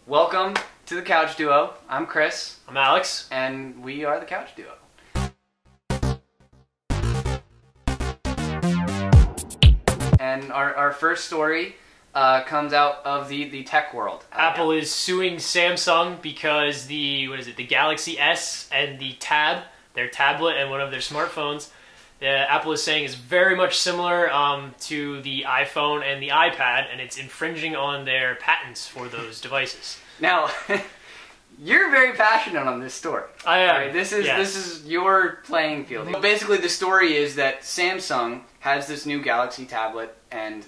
Welcome to the Couch Duo. I'm Chris. I'm Alex. And we are the Couch Duo. And our first story comes out of the tech world. Apple is suing Samsung because the Galaxy S and the Tab, their tablet and one of their smartphones, Apple is saying is very much similar to the iPhone and the iPad, and it's infringing on their patents for those devices. Now, you're very passionate on this story. I am. Right, this is your playing field. Basically, the story is that Samsung has this new Galaxy tablet, and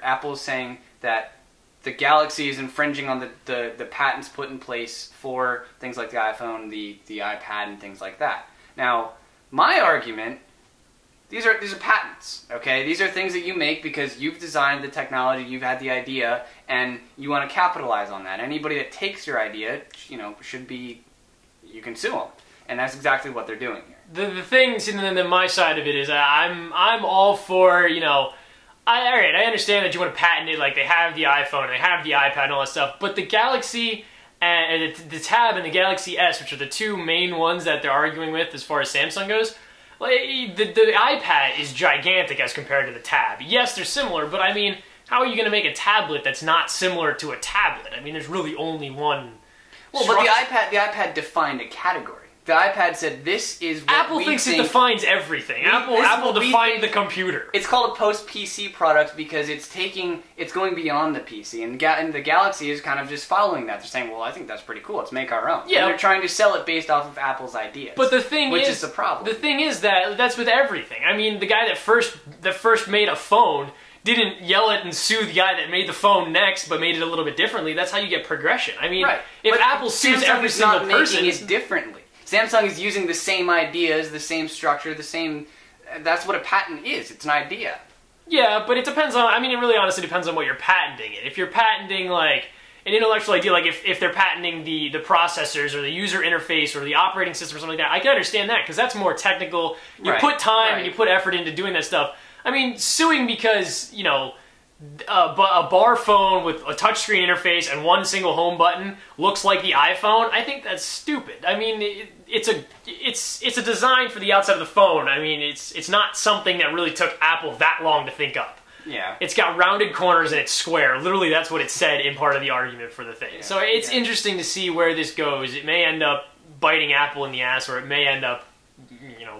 Apple is saying that the Galaxy is infringing on the patents put in place for things like the iPhone, the iPad, and things like that. Now, my argument. These are patents, okay? These are things that you make because you've designed the technology, you've had the idea, and you want to capitalize on that. Anybody that takes your idea, you can sue them, and that's exactly what they're doing here. The things, and then my side of it is, I'm all for, I understand that you want to patent it, like they have the iPhone, and they have the iPad, and all that stuff, but the Galaxy and the Tab and the Galaxy S, which are the two main ones that they're arguing with as far as Samsung goes. The iPad is gigantic as compared to the Tab. Yes, they're similar, but I mean, how are you going to make a tablet that's not similar to a tablet? I mean, there's really only one. Well, structure. But the iPad defined a category. The iPad said, "This is what Apple thinks it defines everything." Apple defined the computer. It's called a post-PC product because it's going beyond the PC, and the Galaxy is kind of just following that. They're saying, "Well, I think that's pretty cool. Let's make our own." Yeah, and they're trying to sell it based off of Apple's ideas. But the thing which is the problem. The thing is that's with everything. I mean, the guy that first made a phone didn't yell it and sue the guy that made the phone next, but made it a little bit differently. That's how you get progression. I mean, right. If Apple sues every single person, making it differently. Samsung is using the same ideas, the same structure, that's what a patent is. It's an idea. Yeah, but it depends on, it really honestly depends on what you're patenting it. If you're patenting, like, an intellectual idea, like if they're patenting the processors or the user interface or the operating system or something like that, I can understand that, because that's more technical. You put time and you put effort into doing that stuff. I mean, suing because, a bar phone with a touchscreen interface and one single home button looks like the iPhone, I think that's stupid. I mean, it's a design for the outside of the phone. I mean, it's not something that really took Apple that long to think up. Yeah. It's got rounded corners and it's square. Literally, that's what it said in part of the argument for the thing. Yeah. So it's interesting to see where this goes. It may end up biting Apple in the ass, or it may end up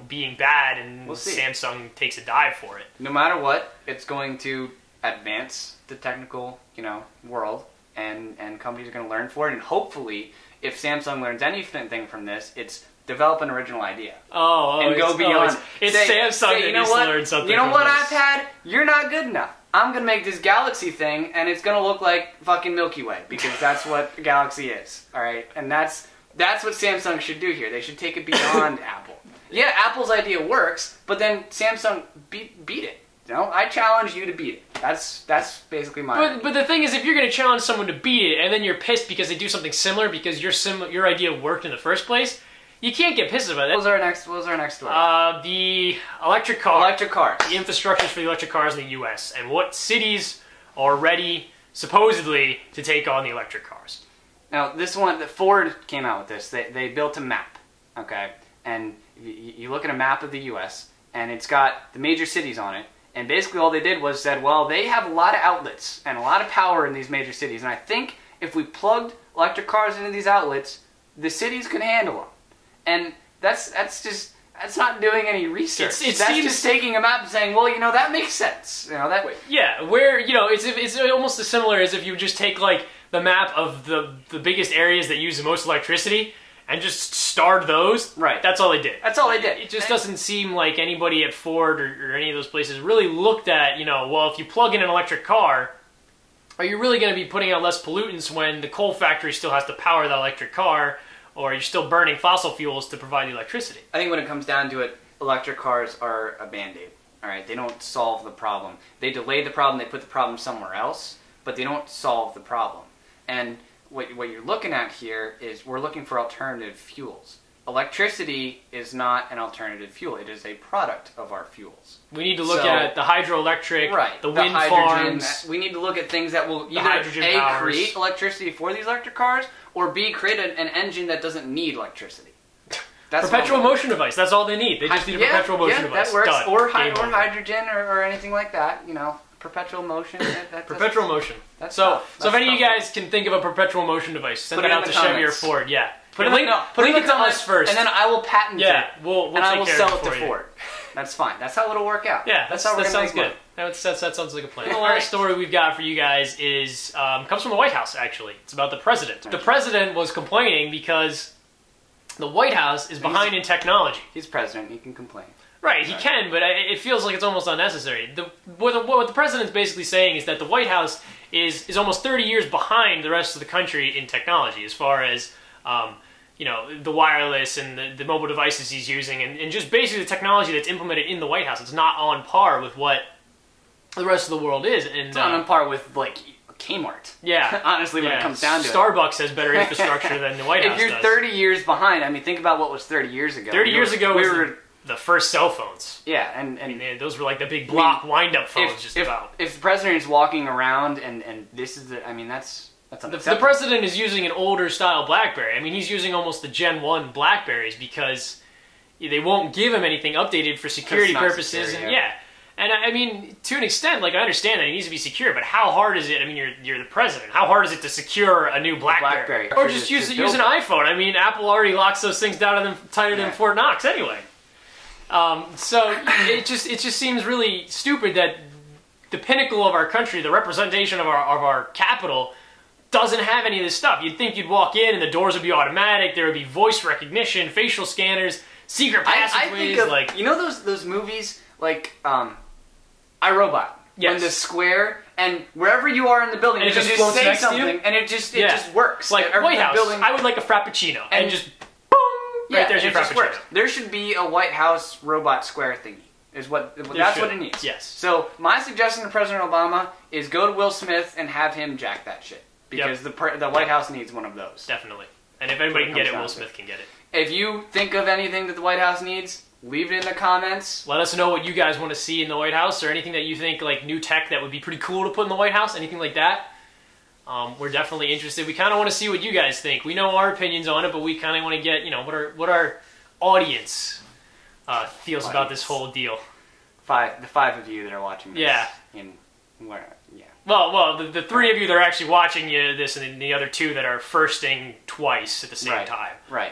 being bad, and Samsung takes a dive for it. No matter what, it's going to advance the technical, world, and companies are going to learn for it, and hopefully, if Samsung learns anything from this, it's develop an original idea. And go beyond. It's Samsung that needs to learn something. You know what, iPad? You're not good enough. I'm going to make this Galaxy thing, and it's going to look like fucking Milky Way, because that's what Galaxy is, alright? And that's what Samsung should do here. They should take it beyond Apple. Yeah, Apple's idea works, but then Samsung beat it. I challenge you to beat it. That's basically my. But the thing is, if you're going to challenge someone to beat it, and then you're pissed because they do something similar because your idea worked in the first place, you can't get pissed about that. What was our next story? The electric car. Electric cars. The infrastructures for the electric cars in the U.S. and what cities are ready, supposedly, to take on the electric cars. Now, this one, Ford came out with this. They built a map, okay? And you look at a map of the U.S., and it's got the major cities on it. And basically all they did was said, well, they have a lot of outlets and a lot of power in these major cities. And I think if we plugged electric cars into these outlets, the cities could handle them. And that's not doing any research. That's just taking a map and saying, well, that makes sense. Yeah, where, it's almost as similar as if you just take, like, the map of the biggest areas that use the most electricity and just starred those. Right. That's all they did. That's all they did. It just doesn't seem like anybody at Ford or any of those places really looked at, well, if you plug in an electric car, are you really going to be putting out less pollutants when the coal factory still has to power that electric car, or you're still burning fossil fuels to provide the electricity? I think when it comes down to it, electric cars are a Band-Aid. All right? They don't solve the problem. They delay the problem, they put the problem somewhere else, but they don't solve the problem. And what you're looking at here is we're looking for alternative fuels. electricity is not an alternative fuel. It is a product of our fuels. We need to look at the hydroelectric, the wind farms. We need to look at things that will either A, create electricity for these electric cars, or B, create an engine that doesn't need electricity. That's perpetual motion device. That's all they need. They just need a perpetual motion device. That works. Done. Or hydrogen or anything like that. You know, perpetual motion. Perpetual motion. So if any of you guys can think of a perpetual motion device, send that out to Chevy or Ford. Yeah. Put it in the comments first, and then I will patent it. We'll and I will sell it to for Ford. That's fine. That's how it'll work out. Yeah, that's how that sounds good. That sounds like a plan. The last story we've got for you guys is comes from the White House. Actually, it's about the president. The president was complaining because the White House is behind in technology. He's president. He can complain. Right, he can, but it feels like it's almost unnecessary. What the president's basically saying is that the White House is almost 30 years behind the rest of the country in technology as far as the wireless and the mobile devices he's using, and just basically the technology that's implemented in the White House. It's not on par with what the rest of the world is. And, it's not on par with, like, Kmart. Yeah. Honestly, when it comes down to Starbucks has better infrastructure than the White House does. If you're 30 years behind, I mean, think about what was 30 years ago. 30 years ago we were the first cell phones. Yeah, and those were like the big block wind-up phones If the president is walking around and this is that's the president is using an older style BlackBerry. I mean, he's using almost the Gen 1 Blackberries because they won't give him anything updated for security purposes. Secure, and and I mean, to an extent, like, I understand that it needs to be secure, but how hard is it? I mean, you're the president. How hard is it to secure a new BlackBerry? Or just use an iPhone? I mean, Apple already locks those things down tighter than Fort Knox anyway. So it just seems really stupid that the pinnacle of our country, the representation of our capital, doesn't have any of this stuff. You'd think you'd walk in and the doors would be automatic. There would be voice recognition, facial scanners, secret passageways. Like, you know those movies like iRobot. Yes. When the square and wherever you are in the building, and you just say something, and it just works. Like White House, I would like a Frappuccino, and just boom, right there's your Frappuccino. Works. There should be a White House robot square thingy. That's what it needs. Yes. So my suggestion to President Obama is go to Will Smith and have him jack that shit. Because the White House needs one of those. Definitely. And if anybody can get it, Will Smith can get it. If you think of anything that the White House needs, leave it in the comments. Let us know what you guys want to see in the White House, or anything that you think, like, new tech that would be pretty cool to put in the White House, anything like that. We're definitely interested. We kind of want to see what you guys think. We know our opinions on it, but we kind of want to get, what our audience feels about this whole deal. The five of you that are watching this. Yeah. Well, the three of you that are actually watching this, and then the other two that are firsting twice at the same time. Right.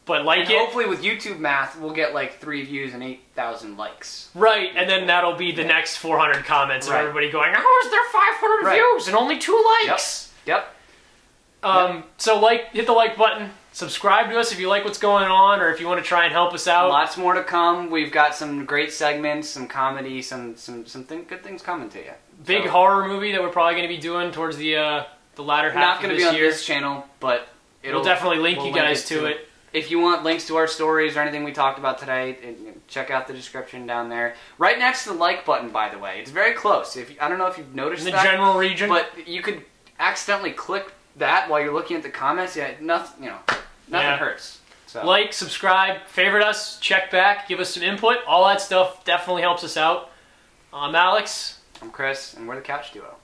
But hopefully with YouTube math, we'll get like 3 views and 8,000 likes. Right, and then that'll be the next 400 comments of everybody going, how is there 500 views and only 2 likes? Yep. So hit the like button. Subscribe to us if you like what's going on, or if you want to try and help us out. Lots more to come. We've got some great segments, some comedy, some good things coming to you. Big horror movie that we're probably going to be doing towards the latter half of this year. Not going to be on this channel, but we'll definitely link you guys to it. If you want links to our stories or anything we talked about today, check out the description down there. Right next to the like button, by the way. It's very close. I don't know if you've noticed that. In the general region. But you could accidentally click that while you're looking at the comments. Yeah, nothing hurts. So. Like, subscribe, favorite us, check back, give us some input. All that stuff definitely helps us out. I'm Alex. I'm Chris, and we're the Couch Duo.